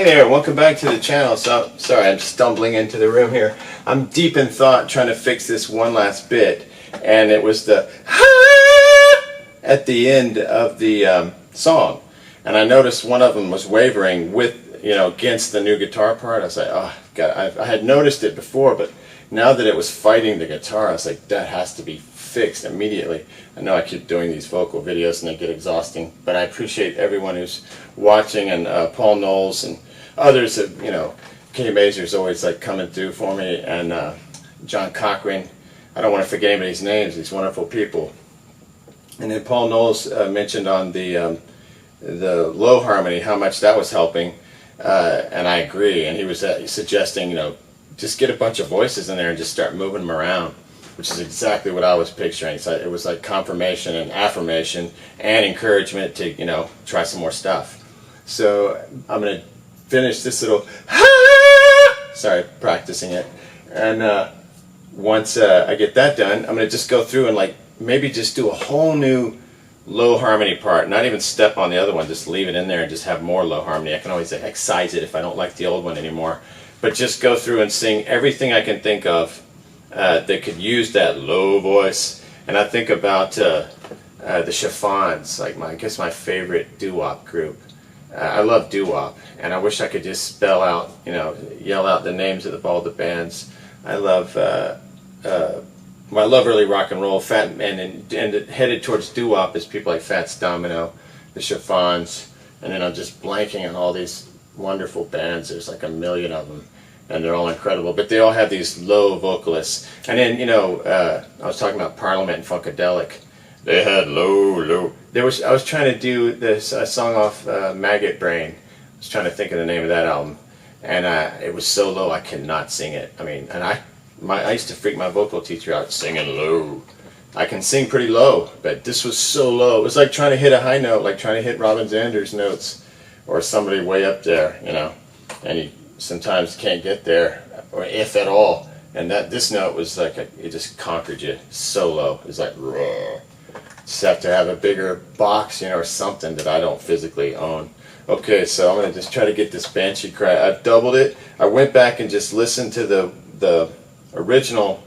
there, welcome back to the channel. So, sorry, I'm stumbling into the room here. I'm deep in thought trying to fix this one last bit, and it was the at the end of the song. And I noticed one of them was wavering with, against the new guitar part. I was like, oh, God, I had noticed it before, but now that it was fighting the guitar, I was like, that has to be fixed immediately. I know I keep doing these vocal videos and they get exhausting, but I appreciate everyone who's watching, and Paul Knowles and others have, Kenny Mazur's always like coming through for me, and John Cochran. I don't want to forget anybody's names, these wonderful people. And then Paul Knowles mentioned on the low harmony how much that was helping, and I agree. And he was suggesting, just get a bunch of voices in there and just start moving them around, which is exactly what I was picturing. So it was like confirmation and affirmation and encouragement to, try some more stuff. So I'm going to finish this little, sorry, practicing it. And once I get that done, I'm going to just go through and maybe just do a whole new low harmony part, not even step on the other one, just leave it in there and just have more low harmony. I can always excise it if I don't like the old one anymore. But just go through and sing everything I can think of that could use that low voice. And I think about the Chiffons, I guess my favorite doo-wop group. I love doo-wop, and I wish I could just spell out, yell out the names of all the bands. I love I love early rock and roll, and headed towards doo-wop is people like Fats Domino, the Chiffons, and then I'm just blanking on all these wonderful bands. There's like a million of them, and they're all incredible, but they all have these low vocalists. And then, I was talking about Parliament and Funkadelic. They had low. I was trying to do this song off Maggot Brain. I was trying to think of the name of that album, and it was so low I could not sing it. I mean, and I used to freak my vocal teacher out singing low. I can sing pretty low, but this was so low. It was like trying to hit a high note, like trying to hit Robin Zander's notes, or somebody way up there, and you sometimes can't get there, or if at all. And this note was like, it just conquered you, so low. It was like, raw. Just have to have a bigger box, or something that I don't physically own. Okay, so I'm going to just try to get this Banshee Cry. I've doubled it. I went back and just listened to the original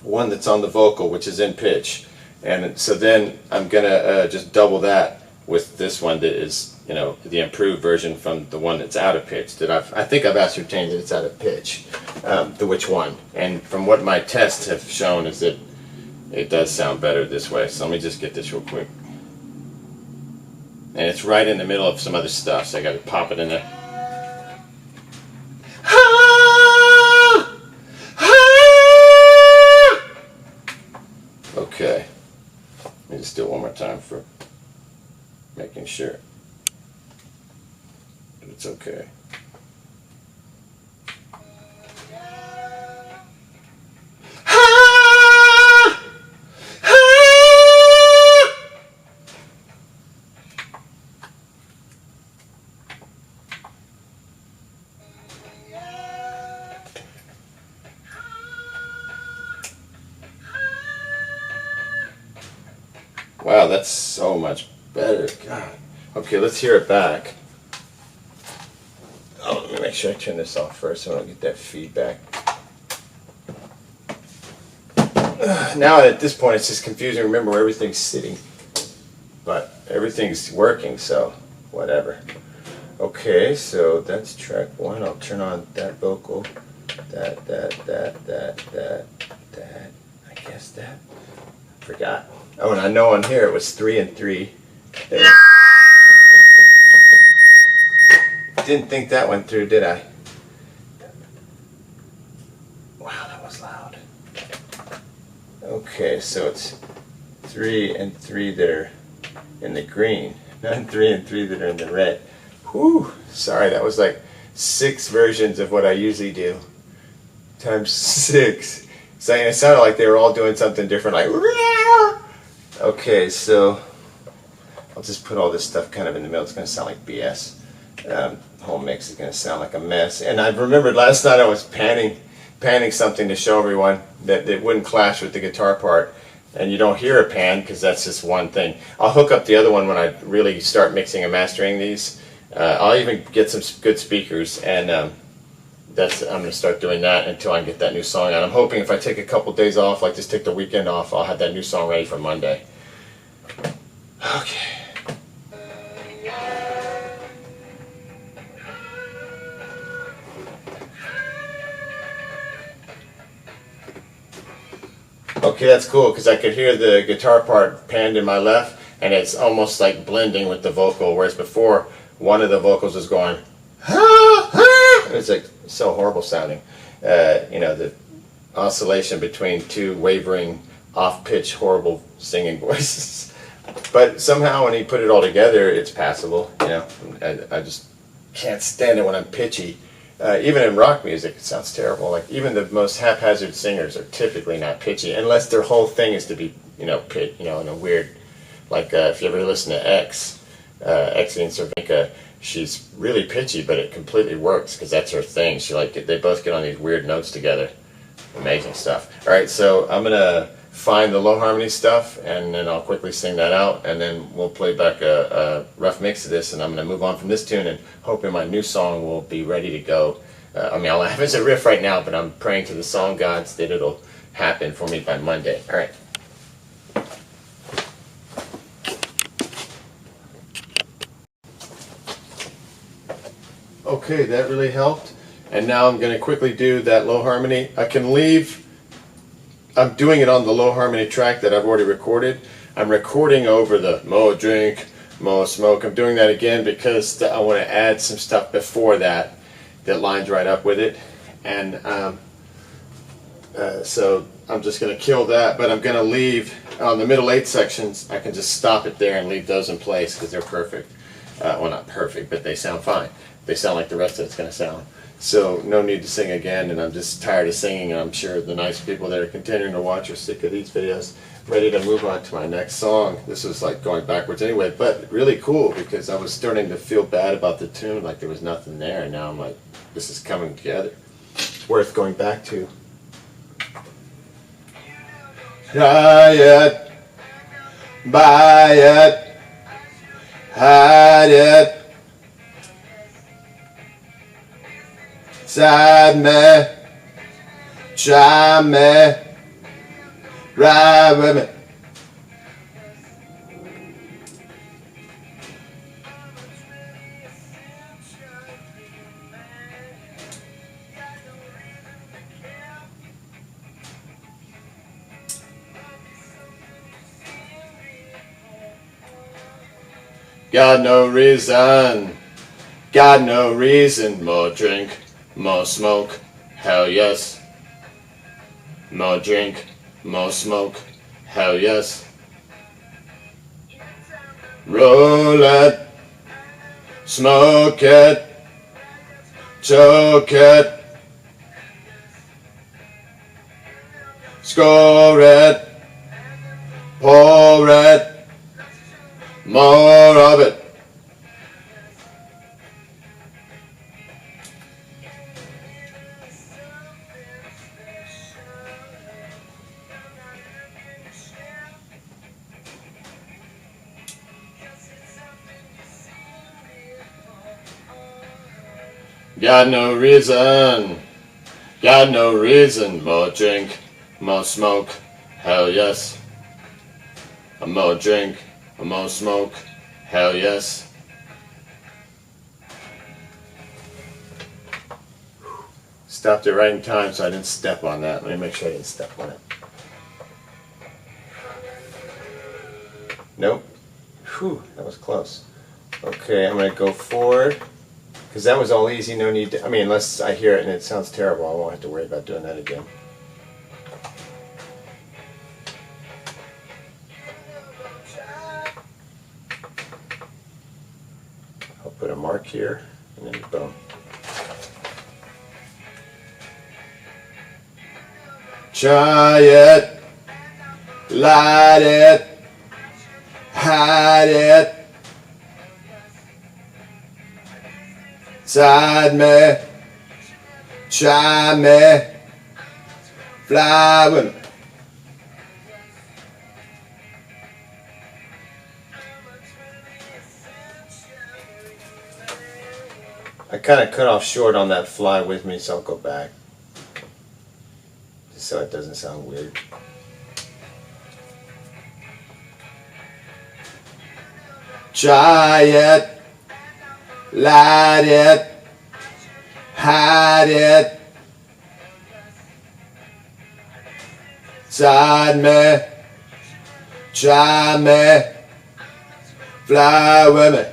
one that's on the vocal, which is in pitch. And so then I'm going to just double that with this one that is, the improved version from the one that's out of pitch. I think I've ascertained that it's out of pitch, which one. And from what my tests have shown is that it does sound better this way. So let me just get this real quick. And it's right in the middle of some other stuff, so I got to pop it in there. Okay. Let me just do it one more time for making sure that it's okay. Wow, that's so much better. God. Okay, let's hear it back. Oh, let me make sure I turn this off first so I don't get that feedback. Now at this point it's just confusing. Remember where everything's sitting. But everything's working, so whatever. Okay, so that's track one. I'll turn on that vocal. That. I guess that. Forgot. Oh, and I know on here it was 3 and 3. There. Didn't think that went through, did I? Wow, that was loud. Okay, so it's 3 and 3 that are in the green, not 3 and 3 that are in the red. Whew, sorry, that was like 6 versions of what I usually do, times 6. So it sounded like they were all doing something different, like. Okay, so I'll just put all this stuff kind of in the middle. It's going to sound like BS. The whole mix is going to sound like a mess. And I remembered last night I was panning something to show everyone that it wouldn't clash with the guitar part. And you don't hear a pan because that's just one thing. I'll hook up the other one when I really start mixing and mastering these. I'll even get some good speakers, and I'm going to start doing that until I can get that new song out. I'm hoping if I take a couple days off, like just take the weekend off, I'll have that new song ready for Monday. Okay. Okay, that's cool because I could hear the guitar part panned in my left, and it's almost like blending with the vocal, whereas before one of the vocals was going, ah, ah. It's like so horrible sounding. You know, the oscillation between two wavering, off-pitch, horrible singing voices. But somehow when he put it all together, it's passable. You know, I just can't stand it when I'm pitchy. Even in rock music, it sounds terrible. Like even the most haphazard singers are typically not pitchy, unless their whole thing is to be, you know, in a weird. Like if you ever listen to X and Cervenka, she's really pitchy, but it completely works because that's her thing. They both get on these weird notes together. Amazing stuff. All right, so I'm gonna find the low harmony stuff, and then I'll quickly sing that out, and then we'll play back a rough mix of this, and I'm gonna move on from this tune and hoping my new song will be ready to go. I mean, I'll have it as a riff right now, but I'm praying to the song gods that it'll happen for me by Monday. All right. Okay, that really helped. And now I'm going to quickly do that low harmony. I'm doing it on the low harmony track that I've already recorded. I'm recording over the mo drink, mo smoke. I'm doing that again because I want to add some stuff before that lines right up with it. And so I'm just going to kill that, but I'm going to leave on the middle 8 sections. I can just stop it there and leave those in place because they're perfect. Well, not perfect, but they sound fine. They sound like the rest of it's going to sound. So no need to sing again, and I'm just tired of singing, and I'm sure the nice people that are continuing to watch are sick of these videos, ready to move on to my next song. This was like going backwards anyway, but really cool because I was starting to feel bad about the tune, like there was nothing there, and now I'm like, this is coming together. It's worth going back to. Try it, buy it, hide it. Side me, try me, ride with me. Got no reason, more drink. More smoke, hell yes. More drink, more smoke, hell yes. Roll it, smoke it, choke it, score it, pour it, more of it. Got no reason, more drink, more smoke, hell yes. More drink, more smoke, hell yes. Stopped it right in time so I didn't step on that. Let me make sure I didn't step on it. Nope. Whew, that was close. Okay, I'm going to go forward. Because that was all easy, no need to, I mean, unless I hear it and it sounds terrible, I won't have to worry about doing that again. I'll put a mark here, and then boom. Try it, light it, hide it. Side me, try me, fly with me. I kind of cut off short on that fly with me, so I'll go back. Just so it doesn't sound weird. Try it, light it, hide it, side me, try me, fly with me.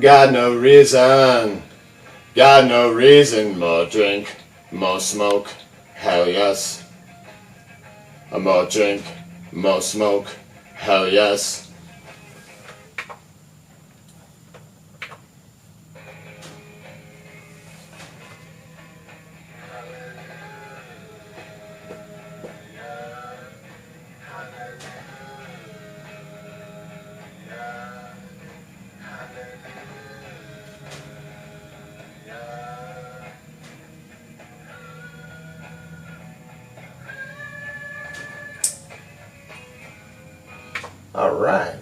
Got no reason, more drink, more smoke, hell yes. More drink, more smoke, hell yes. All right.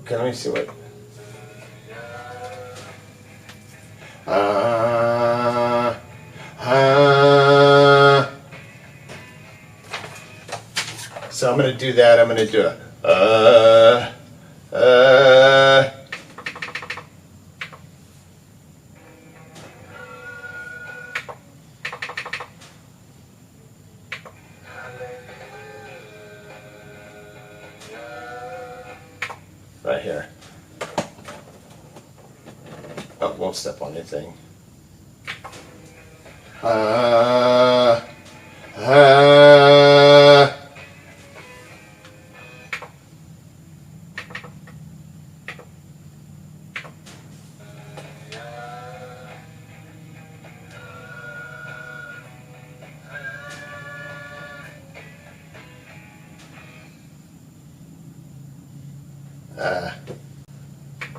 Okay, let me see what. So I'm going to do that. I'm going to do it. Right here. Oh, won't step on anything.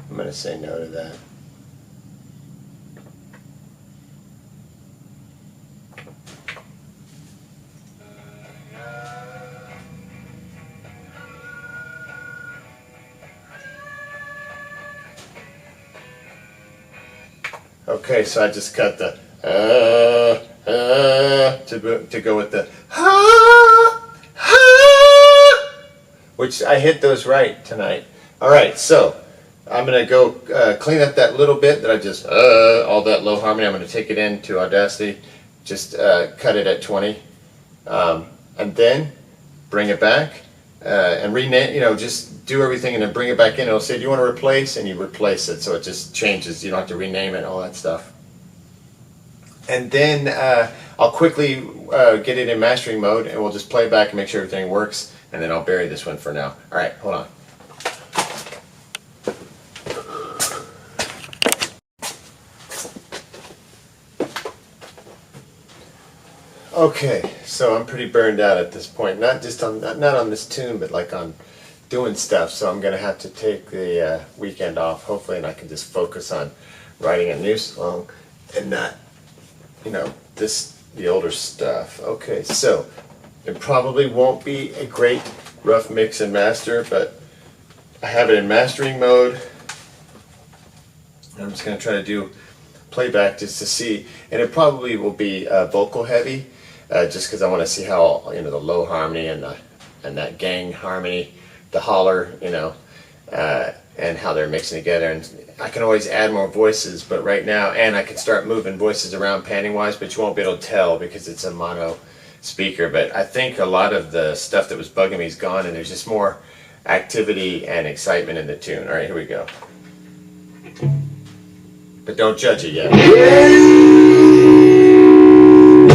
I'm going to say no to that. Okay, so I just cut the to go with the which I hit those right tonight. All right, so I'm going to go clean up that little bit that I just, all that low harmony. I'm going to take it into Audacity, just cut it at 20, and then bring it back and rename, just do everything and then bring it back in. It'll say, do you want to replace? And you replace it, so it just changes. You don't have to rename it, all that stuff. And then I'll quickly get it in mastering mode, and we'll just play back and make sure everything works, and then I'll bury this one for now. All right, hold on. Okay, so I'm pretty burned out at this point. Not just on not on this tune, but like on doing stuff. So I'm gonna have to take the weekend off, hopefully, and I can just focus on writing a new song and not, the older stuff. Okay, so it probably won't be a great rough mix and master, but I have it in mastering mode. I'm just gonna try to do playback just to see, and it probably will be vocal heavy. Just because I want to see how the low harmony and that gang harmony, the holler, and how they're mixing together. And I can always add more voices, but right now, and I can start moving voices around panning wise, but you won't be able to tell because it's a mono speaker. But I think a lot of the stuff that was bugging me is gone, and there's just more activity and excitement in the tune. All right, here we go. But don't judge it yet.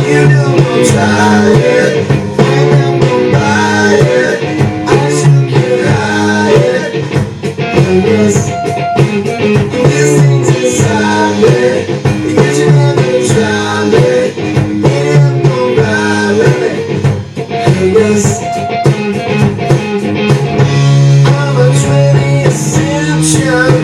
You know I'm tired, and I'm gonna buy it. I should get higher. Yes, these things inside me, you should never try me. And I'm gonna ride with it. Yes, I'm a 20th century.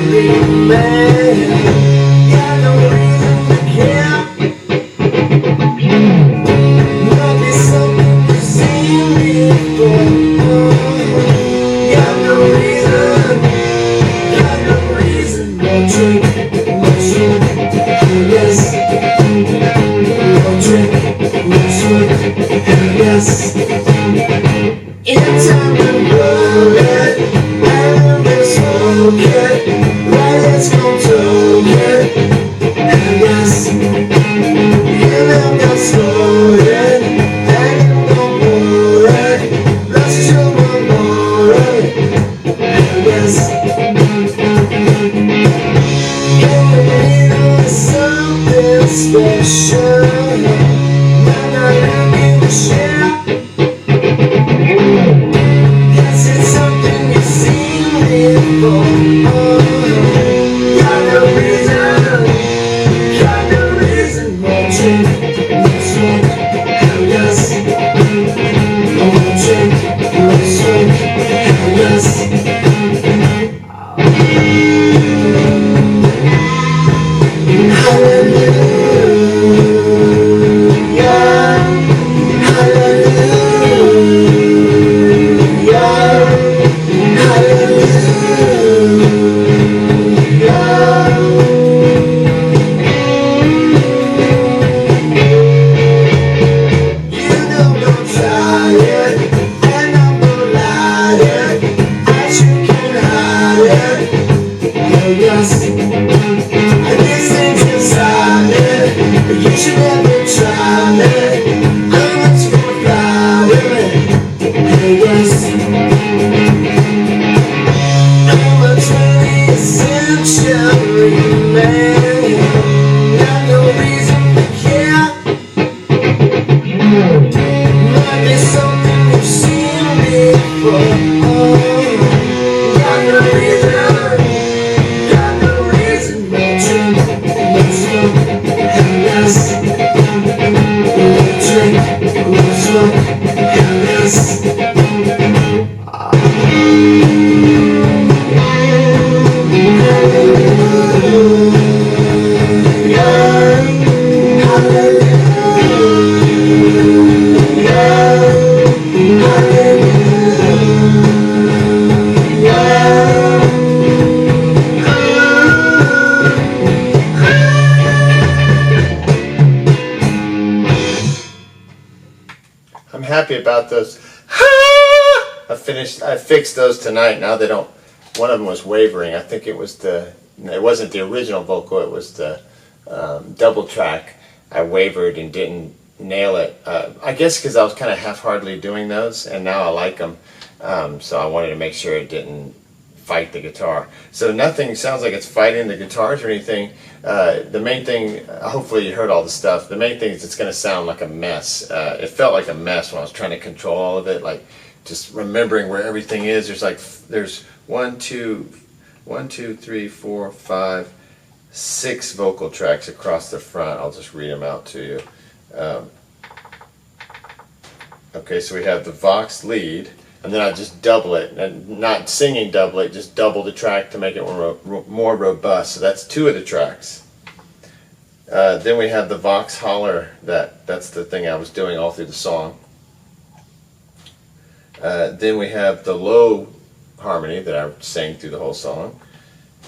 yes. It's time to roll it, and we're smoking, let's go talking, and yes, you know that's rolling, and no more, let's do one more, and yes. In the middle of something special, now I need to share. Guess it's something you've seen before. Got no reason, more drink, more smoke, hell yes. More drink, more smoke, hell yes. Yes, and this thing's inside me. You should never try me. I'm not gonna fly with me. Hey, yes, I'm a 20th century man. Got no reason to care. Might be something you've seen before. Got no reason. I'm happy about those. I fixed those tonight. Now they don't. One of them was wavering. I think it was it wasn't the original vocal. It was the double track. I wavered and didn't nail it. I guess because I was kind of half-heartedly doing those, and now I like them. So I wanted to make sure it didn't fight the guitar. So nothing sounds like it's fighting the guitars or anything. The main thing, hopefully you heard all the stuff, the main thing is it's going to sound like a mess. It felt like a mess when I was trying to control all of it, like just remembering where everything is. There's 1, 2, 3, 4, 5, 6 vocal tracks across the front. I'll just read them out to you. Okay, so we have the Vox lead, and then I just double it, and not singing double it, just double the track to make it more robust. So that's 2 of the tracks. Then we have the Vox holler, that's the thing I was doing all through the song. Then we have the low harmony that I sang through the whole song.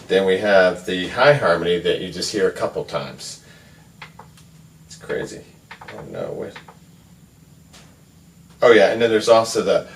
Then we have the high harmony that you just hear a couple times. It's crazy. Oh no, wait. Oh yeah, and then there's also the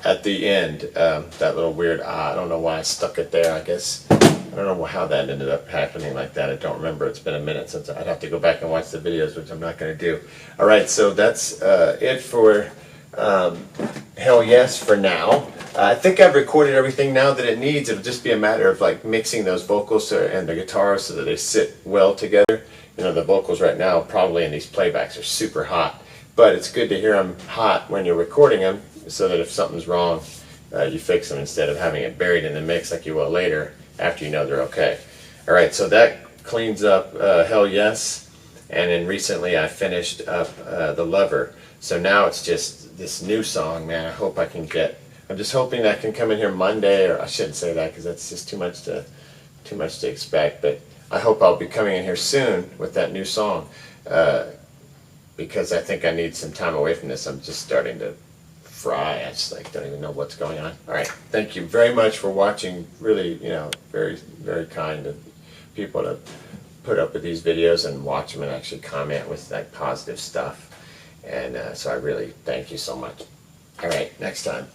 at the end, that little weird I don't know why I stuck it there, I guess. I don't know how that ended up happening like that. I don't remember. It's been a minute since I'd have to go back and watch the videos, which I'm not going to do. Alright, so that's it for Hell Yes for now. I think I've recorded everything now that it needs. It'll just be a matter of like mixing those vocals and the guitars so that they sit well together. You know, the vocals right now probably in these playbacks are super hot, but it's good to hear them hot when you're recording them so that if something's wrong, you fix them instead of having it buried in the mix like you will later after you know they're okay. Alright, so that cleans up Hell Yes, and then recently I finished up The Lover. So now it's just this new song, man. I hope I can get, I'm just hoping that I can come in here Monday, or I shouldn't say that because that's just too much to expect, but I hope I'll be coming in here soon with that new song, because I think I need some time away from this. I'm just starting to fry. I just don't even know what's going on. All right, thank you very much for watching. Really, very, very kind of people to put up with these videos and watch them and actually comment with positive stuff. And so I really thank you so much. All right, next time.